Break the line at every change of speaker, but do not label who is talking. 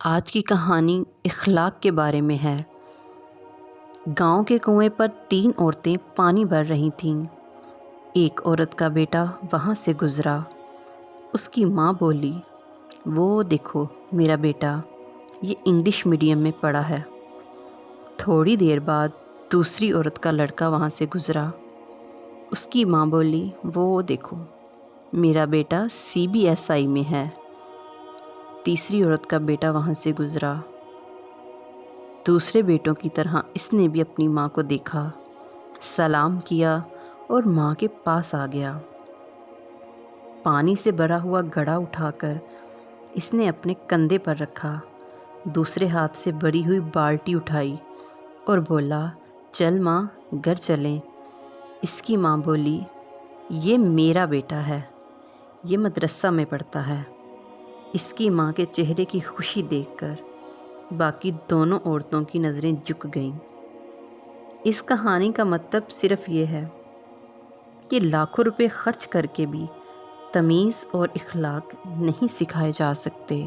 آج کی کہانی اخلاق کے بارے میں ہے۔ گاؤں کے کنویں پر 3 عورتیں پانی بھر رہی تھیں۔ ایک عورت کا بیٹا وہاں سے گزرا۔ اس کی ماں بولی، وہ دیکھو میرا بیٹا، یہ انگلش میڈیم میں پڑھا ہے۔ تھوڑی دیر بعد دوسری عورت کا لڑکا وہاں سے گزرا۔ اس کی ماں بولی، وہ دیکھو میرا بیٹا CBSI میں ہے۔ تیسری عورت کا بیٹا وہاں سے گزرا۔ دوسرے بیٹوں کی طرح اس نے بھی اپنی ماں کو دیکھا، سلام کیا اور ماں کے پاس آ گیا۔ پانی سے بھرا ہوا گھڑا اٹھا کر اس نے اپنے کندھے پر رکھا، دوسرے ہاتھ سے بڑی ہوئی بالٹی اٹھائی اور بولا، چل ماں گھر چلیں۔ اس کی ماں بولی، یہ میرا بیٹا ہے، یہ مدرسہ میں پڑھتا ہے۔ اس کی ماں کے چہرے کی خوشی دیکھ کر باقی دونوں عورتوں کی نظریں جھک گئیں۔ اس کہانی کا مطلب صرف یہ ہے کہ لاکھوں روپے خرچ کر کے بھی تمیز اور اخلاق نہیں سکھائے جا سکتے۔